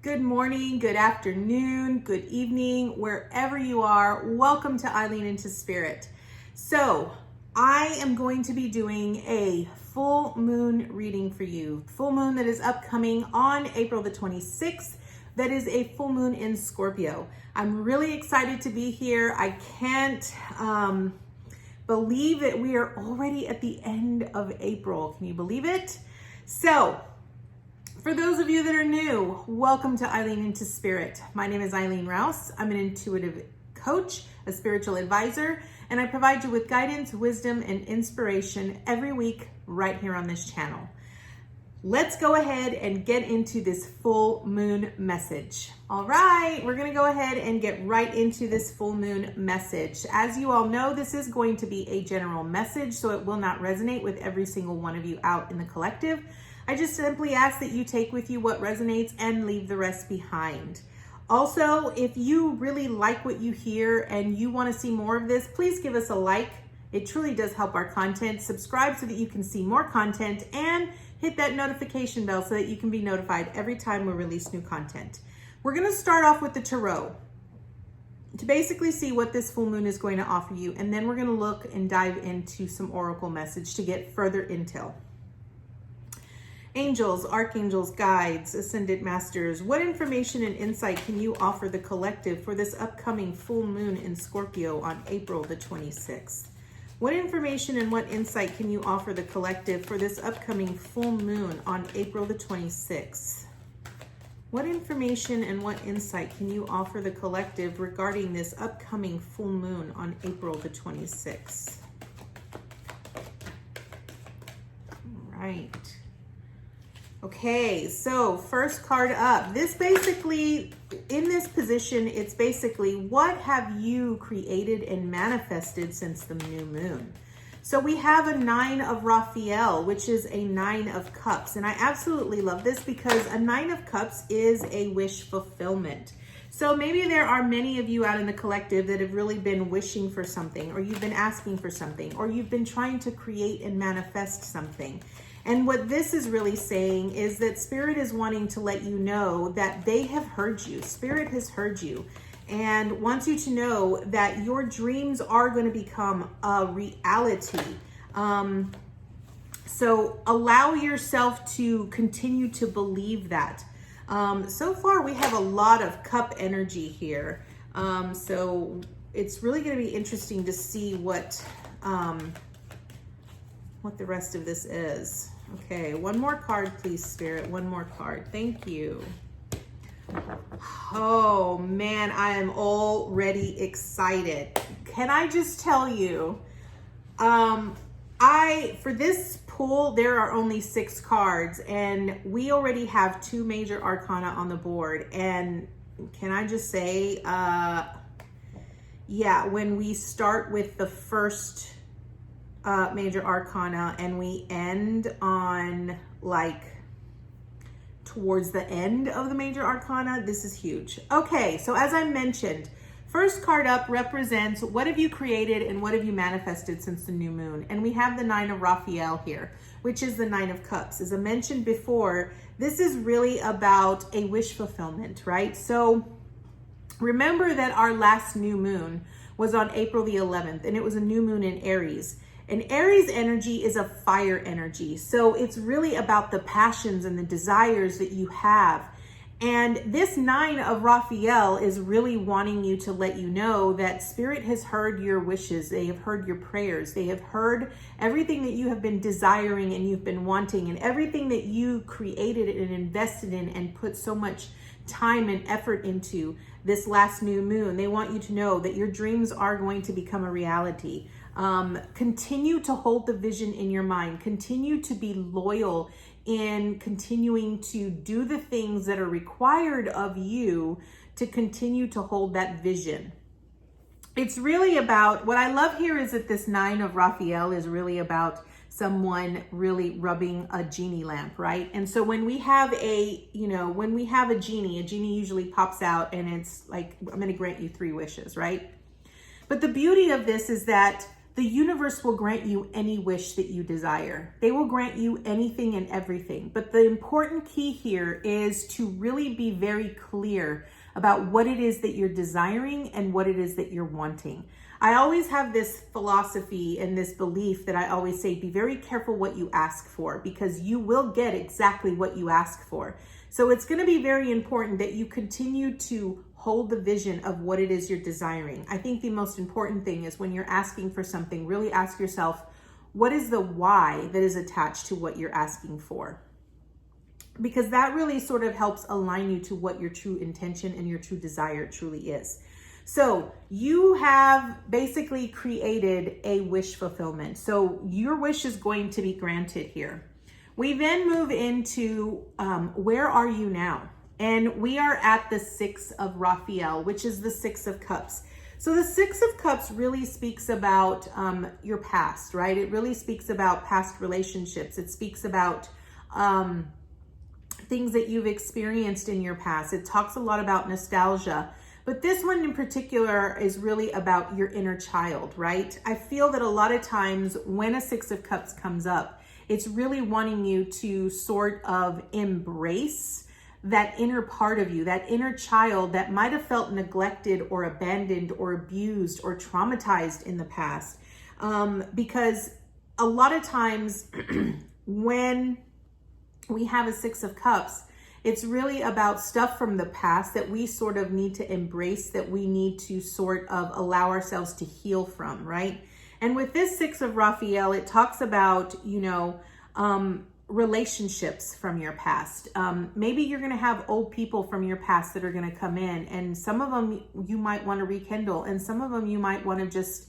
Good morning, good afternoon, good evening, wherever you are. Welcome to Eileen Into Spirit. So I am going to be doing a full moon reading for you. Full moon that is upcoming on April the 26th. That is a full moon in Scorpio. I'm really excited to be here. I can't believe that we are already at the end of April. Can you believe it? So for those of you that are new, welcome to Eileen Into Spirit. My name is Eileen Rouse. I'm an intuitive coach, a spiritual advisor, and I provide you with guidance, wisdom, and inspiration every week right here on this channel. Let's go ahead and get into this full moon message. All right, we're going to go ahead and get right into this full moon message. As you all know, this is going to be a general message, so it will not resonate with every single one of you out in the collective. I just simply ask that you take with you what resonates and leave the rest behind. Also, if you really like what you hear and you want to see more of this, please give us a like. It truly does help our content. Subscribe so that you can see more content and hit that notification bell so that you can be notified every time we release new content. We're going to start off with the tarot to basically see what this full moon is going to offer you. And then we're going to look and dive into some oracle message to get further intel. Angels, archangels, guides, ascended masters, what information and insight can you offer the collective for this upcoming full moon in Scorpio on April the 26th? What information and what insight can you offer the collective for this upcoming full moon on April the 26th? What information and what insight can you offer the collective regarding this upcoming full moon on April the 26th? All right. Okay, so first card up. This basically, in this position, it's basically what have you created and manifested since the new moon? So we have a 9 of Raphael, which is a 9 of cups. And I absolutely love this because a 9 of cups is a wish fulfillment. So maybe there are many of you out in the collective that have really been wishing for something, or you've been asking for something, or you've been trying to create and manifest something. And what this is really saying is that Spirit is wanting to let you know that they have heard you. Spirit has heard you and wants you to know that your dreams are going to become a reality. So allow yourself to continue to believe that. So far, we have a lot of cup energy here. So it's really going to be interesting to see what the rest of this is. Okay, one more card, please, Spirit. One more card. Thank you. Oh, man, I am already excited. Can I just tell you, for this pool, there are only 6 cards, and we already have 2 major arcana on the board. And can I just say, yeah, when we start with the first major arcana and we end on like towards the end of the major arcana, this is huge. Okay, so as I mentioned, first card up represents what have you created and what have you manifested since the new moon. And we have the 9 of Raphael here, which is the 9 of cups. As I mentioned before, this is really about a wish fulfillment, right? So remember that our last new moon was on April the 11th, and it was a new moon in Aries. And Aries energy is a fire energy. So it's really about the passions and the desires that you have. And this 9 of Raphael is really wanting you to let you know that Spirit has heard your wishes. They have heard your prayers. They have heard everything that you have been desiring and you've been wanting, and everything that you created and invested in and put so much time and effort into this last new moon. They want you to know that your dreams are going to become a reality. Continue to hold the vision in your mind. Continue to be loyal in continuing to do the things that are required of you to continue to hold that vision. It's really about, what I love here is that this 9 of Raphael is really about someone really rubbing a genie lamp, right? And so when we have a genie usually pops out and it's like, I'm going to grant you 3 wishes, right? But the beauty of this is that the universe will grant you any wish that you desire. They will grant you anything and everything. But the important key here is to really be very clear about what it is that you're desiring and what it is that you're wanting. I always have this philosophy and this belief that I always say, be very careful what you ask for, because you will get exactly what you ask for. So it's going to be very important that you continue to hold the vision of what it is you're desiring. I think the most important thing is when you're asking for something, really ask yourself, what is the why that is attached to what you're asking for? Because that really sort of helps align you to what your true intention and your true desire truly is. So you have basically created a wish fulfillment. So your wish is going to be granted here. We then move into where are you now? And we are at the 6 of Raphael, which is the 6 of Cups. So the 6 of Cups really speaks about your past, right? It really speaks about past relationships. It speaks about things that you've experienced in your past. It talks a lot about nostalgia. But this one in particular is really about your inner child, right? I feel that a lot of times when a 6 of Cups comes up, it's really wanting you to sort of embrace that inner part of you, that inner child that might have felt neglected or abandoned or abused or traumatized in the past. Because a lot of times when we have a 6 of Cups, it's really about stuff from the past that we sort of need to embrace, that we need to sort of allow ourselves to heal from, right? And with this 6 of Raphael, it talks about, relationships from your past. Maybe you're going to have old people from your past that are going to come in, and some of them you might want to rekindle, and some of them you might want to just,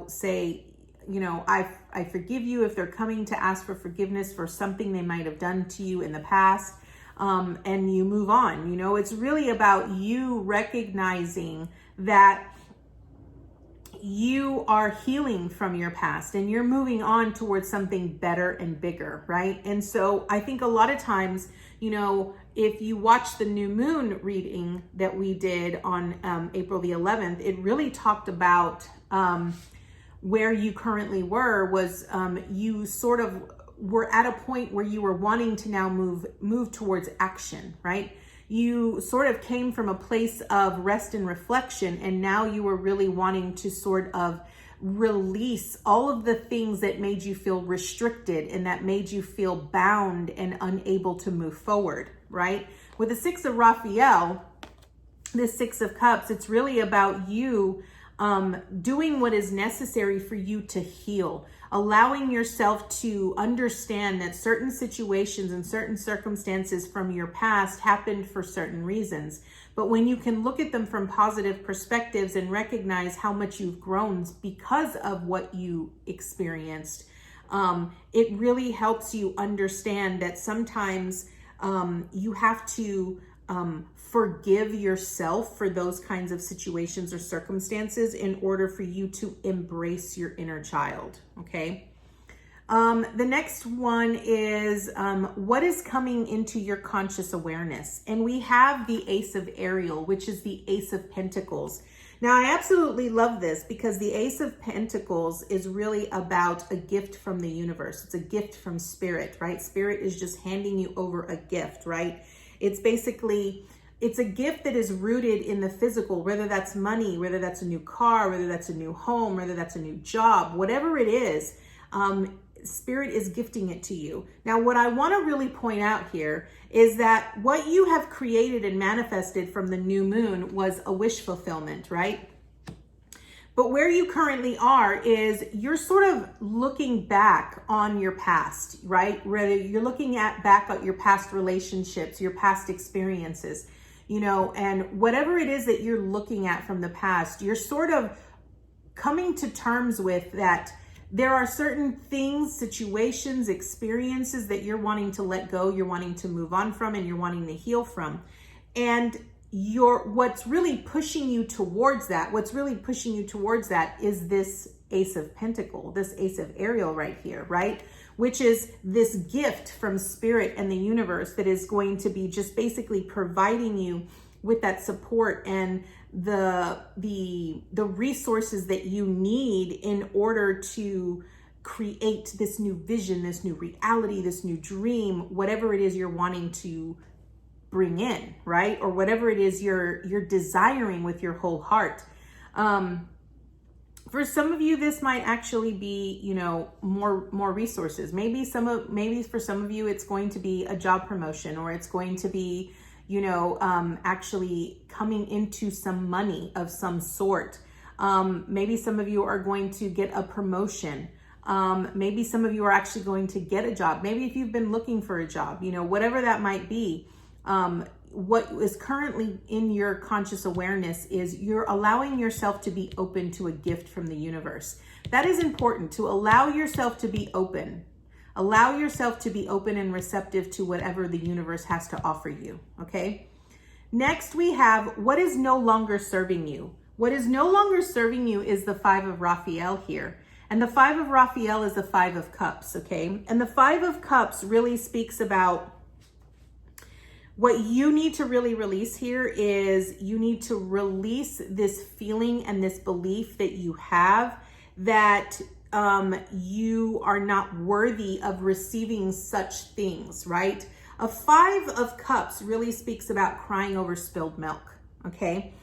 say, I forgive you if they're coming to ask for forgiveness for something they might have done to you in the past, and you move on. It's really about you recognizing that you are healing from your past and you're moving on towards something better and bigger, right? And so I think a lot of times, if you watch the new moon reading that we did on April the 11th, it really talked about where you currently were was you sort of were at a point where you were wanting to now move towards action, right? You sort of came from a place of rest and reflection, and now you were really wanting to sort of release all of the things that made you feel restricted and that made you feel bound and unable to move forward, right? With the 6 of Raphael, this 6 of Cups, it's really about you doing what is necessary for you to heal, allowing yourself to understand that certain situations and certain circumstances from your past happened for certain reasons. But when you can look at them from positive perspectives and recognize how much you've grown because of what you experienced, it really helps you understand that sometimes you have to forgive yourself for those kinds of situations or circumstances in order for you to embrace your inner child, okay? The next one is what is coming into your conscious awareness? And we have the Ace of Ariel, which is the Ace of Pentacles. Now, I absolutely love this because the Ace of Pentacles is really about a gift from the universe. It's a gift from Spirit, right? Spirit is just handing you over a gift, right? It's basically, it's a gift that is rooted in the physical, whether that's money, whether that's a new car, whether that's a new home, whether that's a new job, whatever it is, Spirit is gifting it to you. Now, what I want to really point out here is that what you have created and manifested from the new moon was a wish fulfillment, right? But where you currently are is you're sort of looking back on your past, right? Whether you're looking back at your past relationships, your past experiences, and whatever it is that you're looking at from the past, you're sort of coming to terms with that there are certain things, situations, experiences that you're wanting to let go, you're wanting to move on from, and you're wanting to heal from. And what's really pushing you towards that, is this Ace of Pentacles, this Ace of Ariel right here, right? Which is this gift from Spirit and the universe that is going to be just basically providing you with that support and the resources that you need in order to create this new vision, this new reality, this new dream, whatever it is you're wanting to bring in, right? Or whatever it is you're desiring with your whole heart. For some of you, this might actually be, you know, more resources. Maybe for some of you, it's going to be a job promotion, or it's going to be, you know, actually coming into some money of some sort. Maybe some of you are going to get a promotion. Maybe some of you are actually going to get a job. Maybe if you've been looking for a job, you know, whatever that might be. What is currently in your conscious awareness is you're allowing yourself to be open to a gift from the universe. That is important, to allow yourself to be open. Allow yourself to be open and receptive to whatever the universe has to offer you, okay? Next, we have what is no longer serving you. What is no longer serving you is the 5 of Raphael here. And the 5 of Raphael is the 5 of Cups, okay? And the 5 of Cups really speaks about what you need to really release here is you need to release this feeling and this belief that you have that you are not worthy of receiving such things, right? A 5 of Cups really speaks about crying over spilled milk, okay?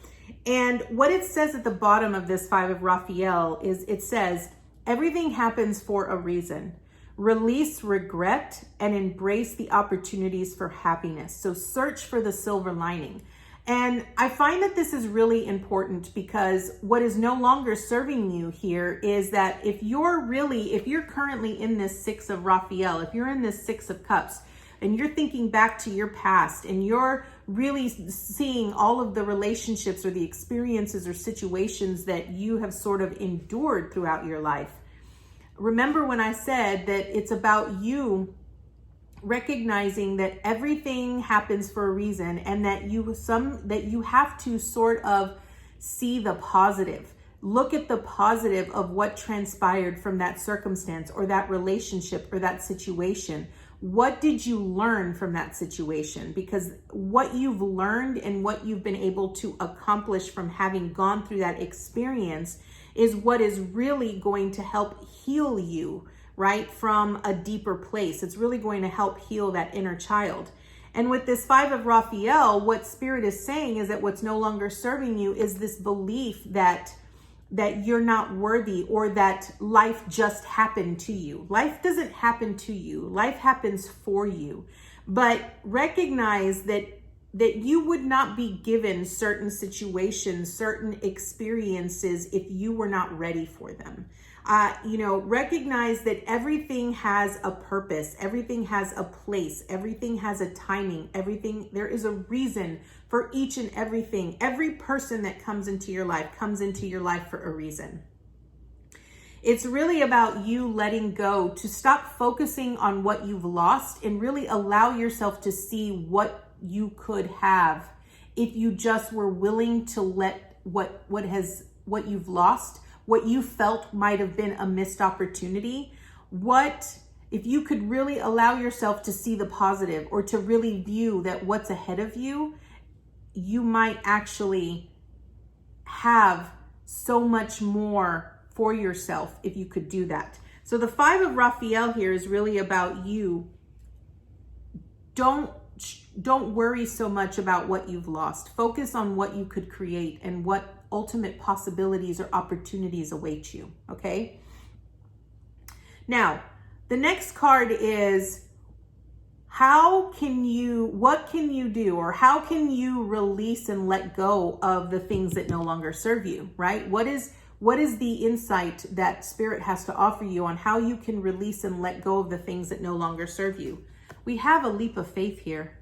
And what it says at the bottom of this 5 of Raphael is it says, everything happens for a reason. Release regret and embrace the opportunities for happiness. So search for the silver lining. And I find that this is really important because what is no longer serving you here is that if you're currently in this 6 of Raphael, if you're in this 6 of Cups, and you're thinking back to your past and you're really seeing all of the relationships or the experiences or situations that you have sort of endured throughout your life, remember when I said that it's about you recognizing that everything happens for a reason and that you have to sort of see the positive. Look at the positive of what transpired from that circumstance or that relationship or that situation. What did you learn from that situation? Because what you've learned and what you've been able to accomplish from having gone through that experience is what is really going to help heal you, right, from a deeper place. It's really going to help heal that inner child. And with this 5 of Raphael, what Spirit is saying is that what's no longer serving you is this belief that you're not worthy or that life just happened to you. Life doesn't happen to you. Life happens for you. But recognize that you would not be given certain situations, certain experiences if you were not ready for them. Recognize that everything has a purpose. Everything has a place. Everything has a timing. There is a reason for each and everything. Every person that comes into your life comes into your life for a reason. It's really about you letting go, to stop focusing on what you've lost and really allow yourself to see what you could have if you just were willing to let what you've lost, what you felt might have been a missed opportunity, if you could really allow yourself to see the positive or to really view that what's ahead of you, you might actually have so much more for yourself if you could do that. So the 5 of Raphael here is really about you. Don't worry so much about what you've lost. Focus on what you could create and what ultimate possibilities or opportunities await you, okay? Now, the next card is what can you do, or how can you release and let go of the things that no longer serve you, right? What is the insight that Spirit has to offer you on how you can release and let go of the things that no longer serve you? We have a leap of faith here.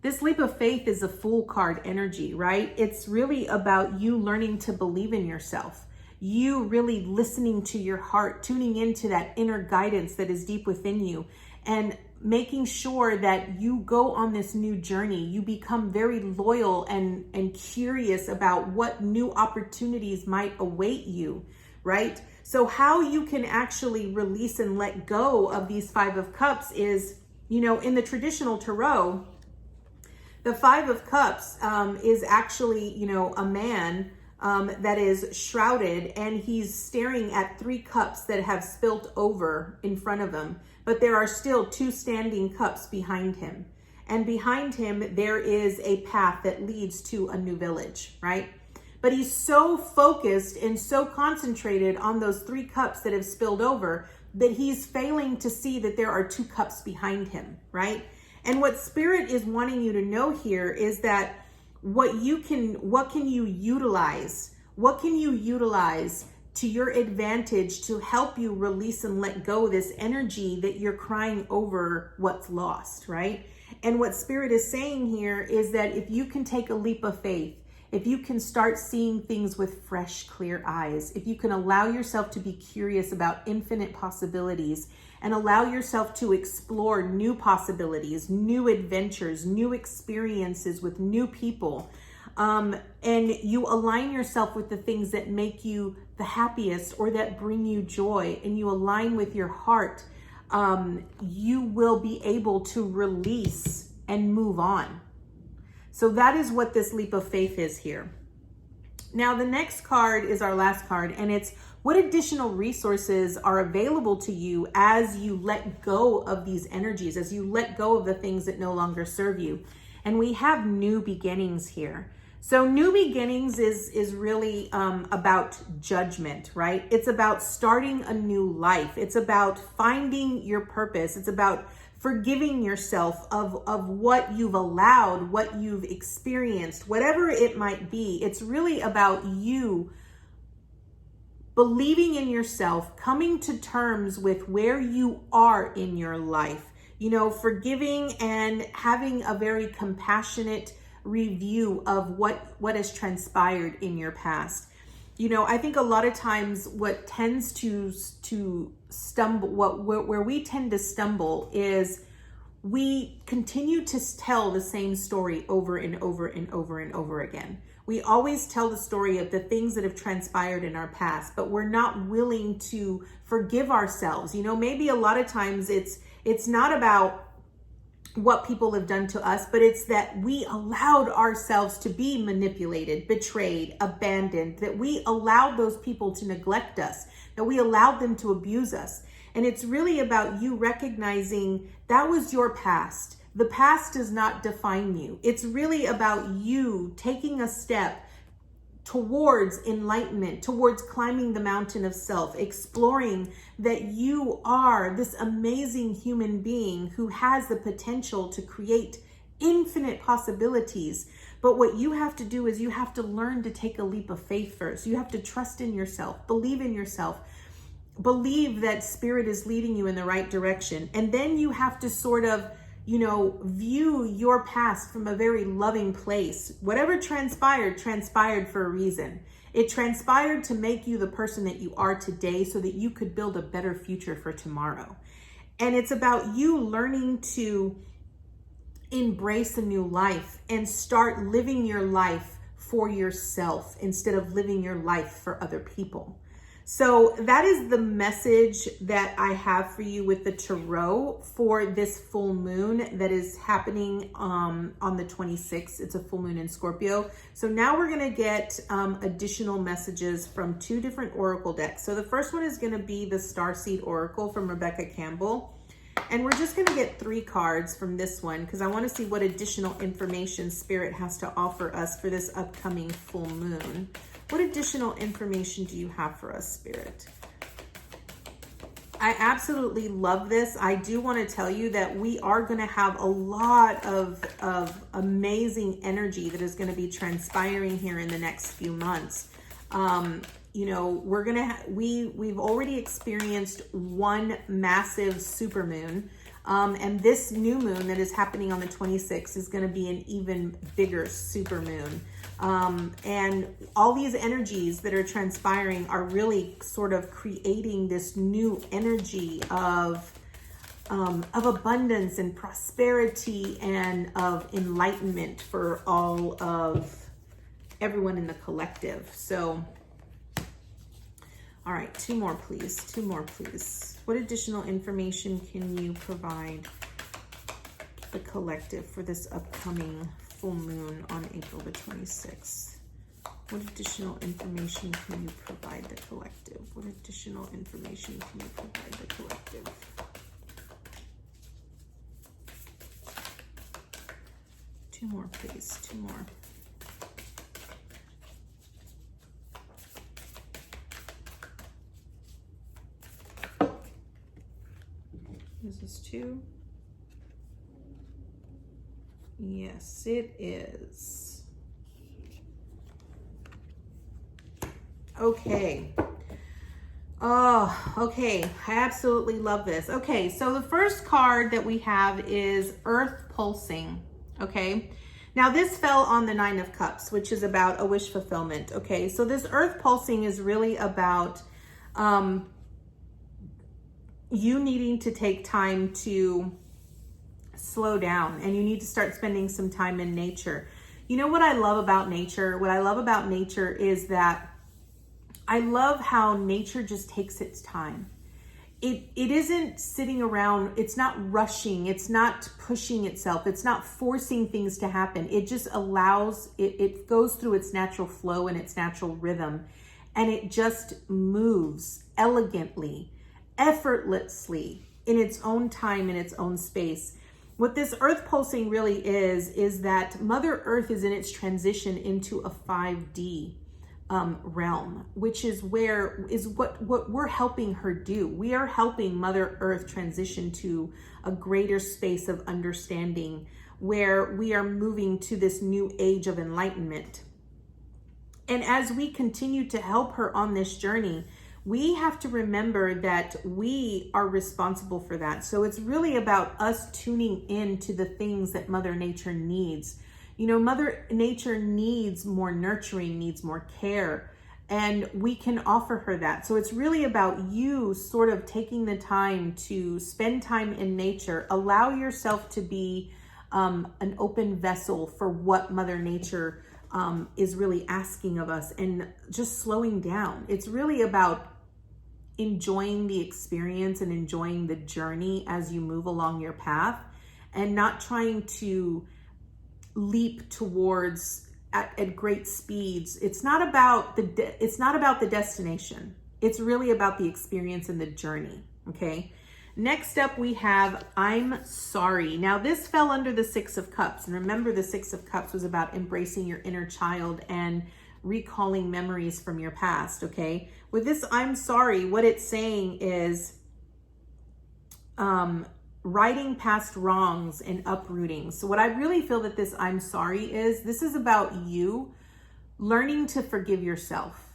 This leap of faith is a Fool card energy, right? It's really about you learning to believe in yourself. You really listening to your heart, tuning into that inner guidance that is deep within you, and making sure that you go on this new journey. You become very loyal and curious about what new opportunities might await you, right? So how you can actually release and let go of these 5 of Cups is, in the traditional tarot, The Five of Cups is actually, you know, a man that is shrouded, and he's staring at 3 cups that have spilt over in front of him, but there are still 2 standing cups behind him. And behind him, there is a path that leads to a new village, right? But he's so focused and so concentrated on those 3 cups that have spilled over that he's failing to see that there are 2 cups behind him, right? And what Spirit is wanting you to know here is that what can you utilize? What can you utilize to your advantage to help you release and let go this energy that you're crying over what's lost, right? And what Spirit is saying here is that if you can take a leap of faith, if you can start seeing things with fresh, clear eyes, if you can allow yourself to be curious about infinite possibilities and allow yourself to explore new possibilities, new adventures, new experiences with new people, and you align yourself with the things that make you the happiest or that bring you joy, and you align with your heart, you will be able to release and move on. So that is what this leap of faith is here. Now, the next card is our last card, and it's what additional resources are available to you as you let go of these energies, as you let go of the things that no longer serve you. And we have new beginnings here. So new beginnings is really about judgment, right? It's about starting a new life. It's about finding your purpose. It's about forgiving yourself of what you've allowed, what you've experienced, whatever it might be. It's really about you believing in yourself, coming to terms with where you are in your life, you know, forgiving and having a very compassionate review of what has transpired in your past. You know, I think a lot of times what tends to stumble, where we tend to stumble is we continue to tell the same story over and over and over and over again. We always tell the story of the things that have transpired in our past, but we're not willing to forgive ourselves. You know, maybe a lot of times it's not about what people have done to us, but it's that we allowed ourselves to be manipulated, betrayed, abandoned, that we allowed those people to neglect us, that we allowed them to abuse us. And it's really about you recognizing that was your past. The past does not define you. It's really about you taking a step towards enlightenment, towards climbing the mountain of self, exploring that you are this amazing human being who has the potential to create infinite possibilities. But what you have to do is you have to learn to take a leap of faith first. You have to trust in yourself, believe in yourself, believe that Spirit is leading you in the right direction. And then you have to sort of, you know, view your past from a very loving place. Whatever transpired for a reason. It transpired to make you the person that you are today so that you could build a better future for tomorrow. And it's about you learning to embrace a new life and start living your life for yourself instead of living your life for other people. So that is the message that I have for you with the tarot for this full moon that is happening on the 26th. It's a full moon in Scorpio. So now we're going to get additional messages from 2 different oracle decks. So the first one is going to be the Starseed Oracle from Rebecca Campbell. And we're just going to get 3 cards from this one because I want to see what additional information Spirit has to offer us for this upcoming full moon. What additional information do you have for us, Spirit? I absolutely love this. I do want to tell you that we are going to have a lot of amazing energy that is going to be transpiring here in the next few months. You know, we're going to, we've already experienced one massive supermoon. And this new moon that is happening on the 26th is going to be an even bigger supermoon. And all these energies that are transpiring are really sort of creating this new energy of abundance and prosperity and of enlightenment for all of everyone in the collective. So, all right, 2 more, please. 2 more, please. What additional information can you provide the collective for this upcoming full full moon on April the 26th. What additional information can you provide the collective? What additional information can you provide the collective? Two more, please. Two more. Is this two? Yes, it is. Okay. Oh, okay. I absolutely love this. Okay, so the first card that we have is Earth Pulsing. Okay. Now this fell on the 9 of Cups, which is about a wish fulfillment. Okay, so this Earth Pulsing is really about you needing to take time to slow down, and you need to start spending some time in nature. You know what I love about nature? What I love about nature is that I love how nature just takes its time. It isn't sitting around, it's not rushing, it's not pushing itself, it's not forcing things to happen. It just allows, it goes through its natural flow and its natural rhythm, and it just moves elegantly, effortlessly, in its own time, in its own space. What this Earth Pulsing really is that Mother Earth is in its transition into a 5D realm, which is what we're helping her do. We are helping Mother Earth transition to a greater space of understanding, where we are moving to this new age of enlightenment. And as we continue to help her on this journey, we have to remember that we are responsible for that. So it's really about us tuning in to the things that Mother Nature needs. You know, Mother Nature needs more nurturing, needs more care, and we can offer her that. So it's really about you sort of taking the time to spend time in nature, allow yourself to be an open vessel for what Mother Nature is really asking of us, and just slowing down. It's really about enjoying the experience and enjoying the journey as you move along your path, and not trying to leap towards at great speeds. It's not about the destination. It's really about the experience and the journey. Okay. Next up, we have I'm Sorry. Now this fell under the 6 of Cups. And remember, the 6 of Cups was about embracing your inner child and recalling memories from your past. Okay. With this I'm Sorry, what it's saying is righting past wrongs and uprooting. So what I really feel that this I'm Sorry is, this is about you learning to forgive yourself.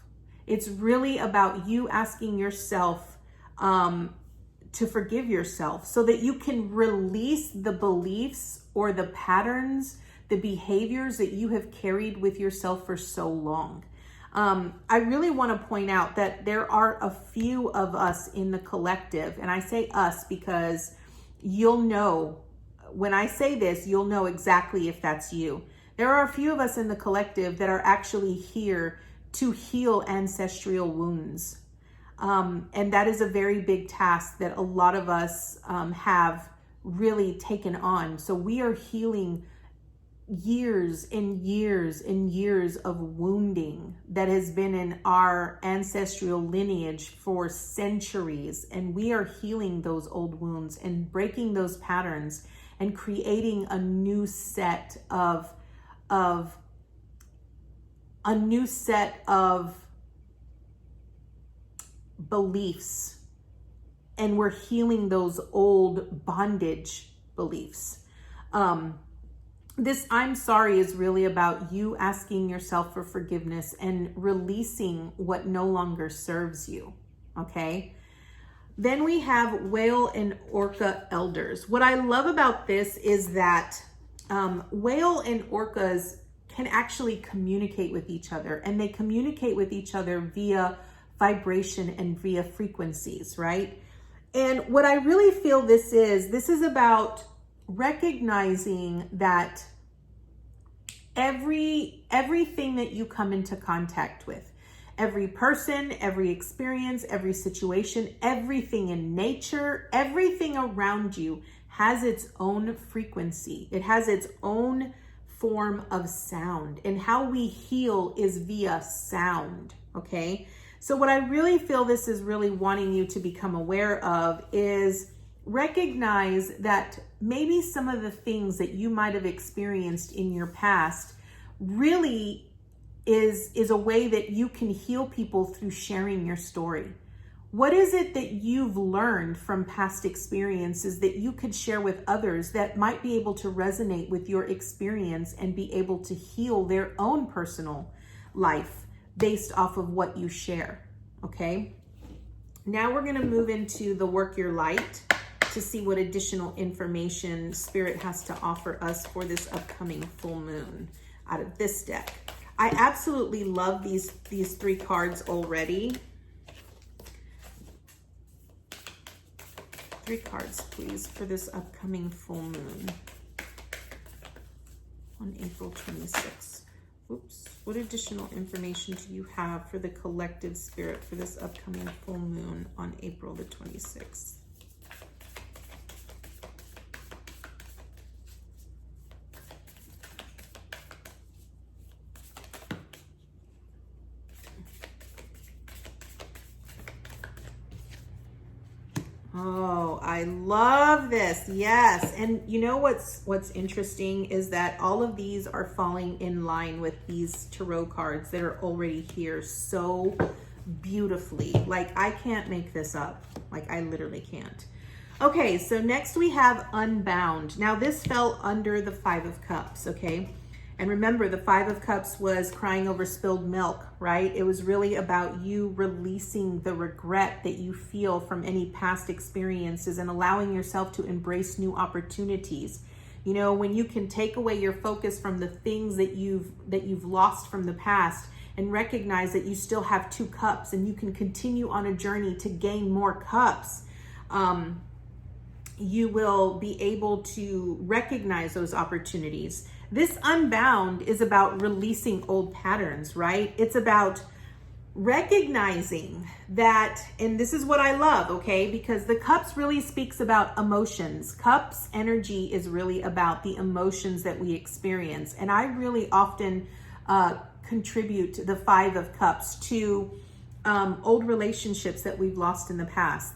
It's really about you asking yourself to forgive yourself, so that you can release the beliefs or the patterns, the behaviors that you have carried with yourself for so long. I really want to point out that there are a few of us in the collective, and I say us because you'll know, when I say this, you'll know exactly if that's you. There are a few of us in the collective that are actually here to heal ancestral wounds. And that is a very big task that a lot of us have really taken on. So we are healing years and years and years of wounding that has been in our ancestral lineage for centuries. And we are healing those old wounds and breaking those patterns and creating a new set of beliefs, and we're healing those old bondage beliefs. This I'm Sorry is really about you asking yourself for forgiveness and releasing what no longer serves you. Okay. Then we have Whale and Orca Elders. What I love about this is that whale and orcas can actually communicate with each other, and they communicate with each other via vibration and via frequencies, right? And what I really feel this is about recognizing that everything that you come into contact with, every person, every experience, every situation, everything in nature, everything around you has its own frequency. It has its own form of sound, and how we heal is via sound, okay? So what I really feel this is really wanting you to become aware of is recognize that maybe some of the things that you might have experienced in your past really is a way that you can heal people through sharing your story. What is it that you've learned from past experiences that you could share with others that might be able to resonate with your experience and be able to heal their own personal life based off of what you share, okay? Now we're gonna move into the Work Your Light to see what additional information Spirit has to offer us for this upcoming full moon out of this deck. I absolutely love these 3 cards already. 3 cards, please, for this upcoming full moon on April 26th. Oops. What additional information do you have for the collective spirit for this upcoming full moon on April the 26th? Oh, I love this. Yes. And you know what's interesting is that all of these are falling in line with these tarot cards that are already here so beautifully. Like, I can't make this up. Like, I literally can't. Okay, so next we have Unbound. Now this fell under the 5 of Cups, okay? And remember, the 5 of Cups was crying over spilled milk, right? It was really about you releasing the regret that you feel from any past experiences and allowing yourself to embrace new opportunities. You know, when you can take away your focus from the things that you've lost from the past and recognize that you still have 2 cups and you can continue on a journey to gain more cups, you will be able to recognize those opportunities. This Unbound is about releasing old patterns, right? It's about recognizing that, and this is what I love, okay? Because the Cups really speaks about emotions. Cups energy is really about the emotions that we experience. And I really often contribute the 5 of Cups to old relationships that we've lost in the past,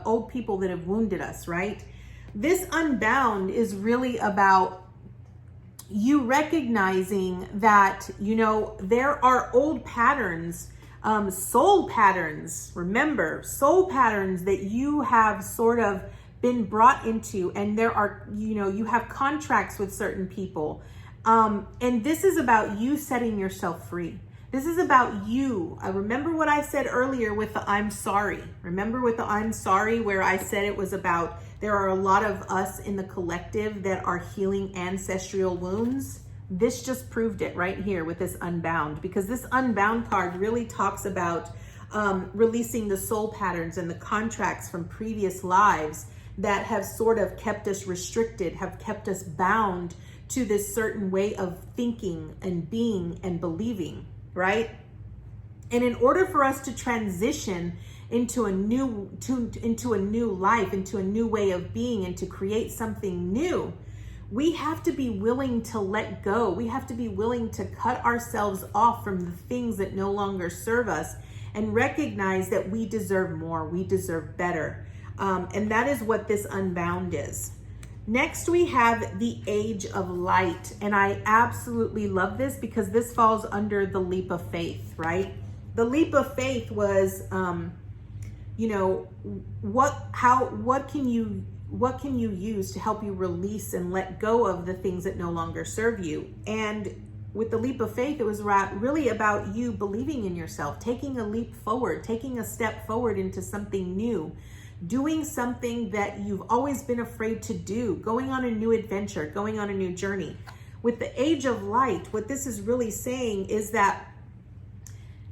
old people that have wounded us, right? This Unbound is really about you recognizing that, you know, there are old patterns, soul patterns, remember, soul patterns that you have sort of been brought into, and there are, you know, you have contracts with certain people. And this is about you setting yourself free. This is about you. I remember what I said earlier with the I'm sorry. Remember with the I'm sorry, where I said it was about there are a lot of us in the collective that are healing ancestral wounds. This just proved it right here with this Unbound, because this Unbound card really talks about releasing the soul patterns and the contracts from previous lives that have sort of kept us restricted, have kept us bound to this certain way of thinking and being and believing, right? And in order for us to transition into a new life, into a new way of being, and to create something new, we have to be willing to let go. We have to be willing to cut ourselves off from the things that no longer serve us and recognize that we deserve more, we deserve better. And that is what this Unbound is. Next, we have the Age of Light. And I absolutely love this because this falls under the leap of faith, right? The leap of faith was, you know, what can you use to help you release and let go of the things that no longer serve you? And with the leap of faith, it was really about you believing in yourself, taking a leap forward, taking a step forward into something new, doing something that you've always been afraid to do, going on a new adventure, going on a new journey. With the Age of Light, what this is really saying is that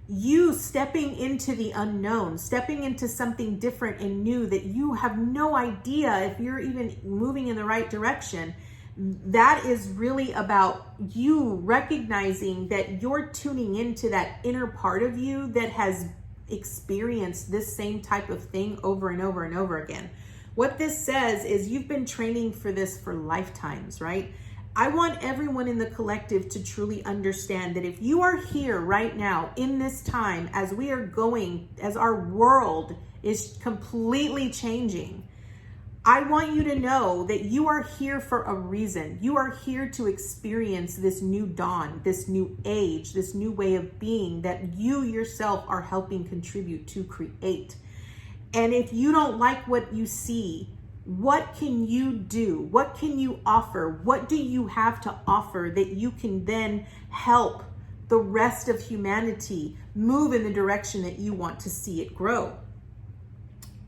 you stepping into the unknown, stepping into something different and new that you have no idea if you're even moving in the right direction. That is really about you recognizing that you're tuning into that inner part of you that has experienced this same type of thing over and over and over again. What this says is you've been training for this for lifetimes, right? I want everyone in the collective to truly understand that if you are here right now in this time, as we are going, as our world is completely changing, I want you to know that you are here for a reason. You are here to experience this new dawn, this new age, this new way of being that you yourself are helping contribute to create. And if you don't like what you see, what can you do? What can you offer? What do you have to offer that you can then help the rest of humanity move in the direction that you want to see it grow?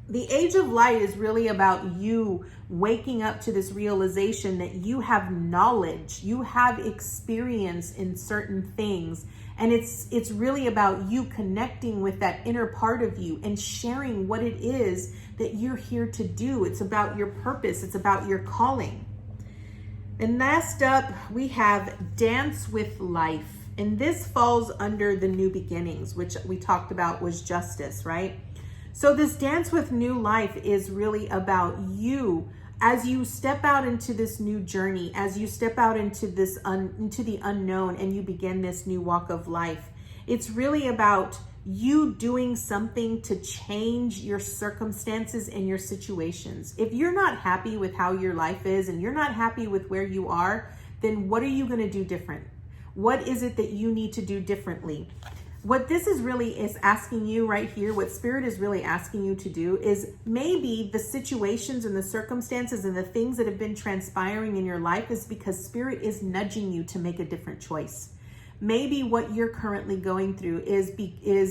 The age of light is really about you waking up to this realization that you have knowledge, you have experience in certain things. And it's really about you connecting with that inner part of you and sharing what it is that you're here to do. It's about your purpose. It's about your calling. And last up, we have Dance with Life. And this falls under the new beginnings, which we talked about was justice, right? So this Dance with New Life is really about you as you step out into this new journey, as you step out into this into the unknown and you begin this new walk of life. It's really about you doing something to change your circumstances and your situations. If you're not happy with how your life is and you're not happy with where you are, then what are you going to do different? What is it that you need to do differently? What this is really is asking you right here, what Spirit is really asking you to do is maybe the situations and the circumstances and the things that have been transpiring in your life is because Spirit is nudging you to make a different choice. Maybe what you're currently going through is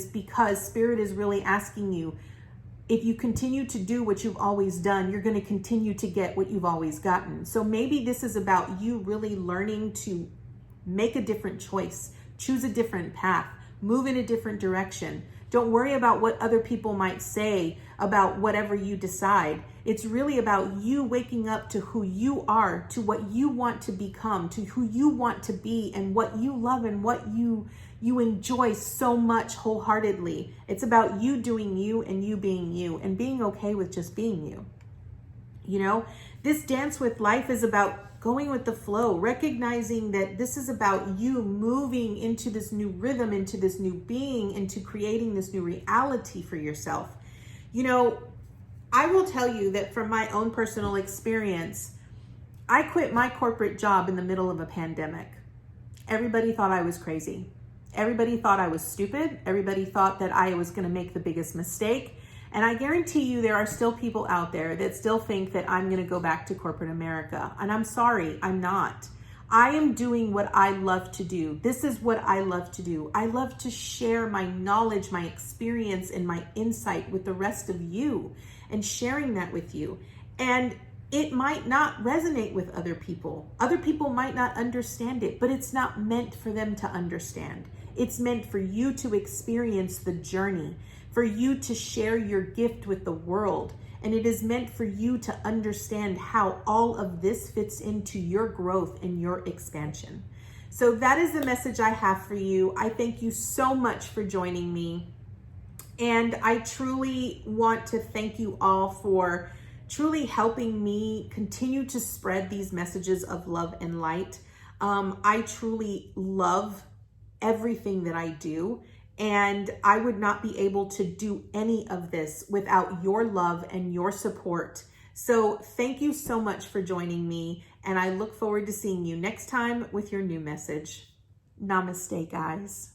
because Spirit is really asking you, if you continue to do what you've always done, you're going to continue to get what you've always gotten. So maybe this is about you really learning to make a different choice, choose a different path, move in a different direction. Don't worry about what other people might say about whatever you decide. It's really about you waking up to who you are, to what you want to become, to who you want to be, and what you love and what you enjoy so much wholeheartedly. It's about you doing you and you being you and being okay with just being you. You know, this Dance with Life is about going with the flow, recognizing that this is about you moving into this new rhythm, into this new being, into creating this new reality for yourself. You know, I will tell you that from my own personal experience, I quit my corporate job in the middle of a pandemic. Everybody thought I was crazy. Everybody thought I was stupid. Everybody thought that I was going to make the biggest mistake. And I guarantee you there are still people out there that still think that I'm going to go back to corporate America. And I'm sorry, I'm not. I am doing what I love to do. This is what I love to do. I love to share my knowledge, my experience, and my insight with the rest of you and sharing that with you. And it might not resonate with other people. Other people might not understand it, but it's not meant for them to understand. It's meant for you to experience the journey, for you to share your gift with the world. And it is meant for you to understand how all of this fits into your growth and your expansion. So that is the message I have for you. I thank you so much for joining me. And I truly want to thank you all for truly helping me continue to spread these messages of love and light. I truly love everything that I do. And I would not be able to do any of this without your love and your support. So thank you so much for joining me. And I look forward to seeing you next time with your new message. Namaste, guys.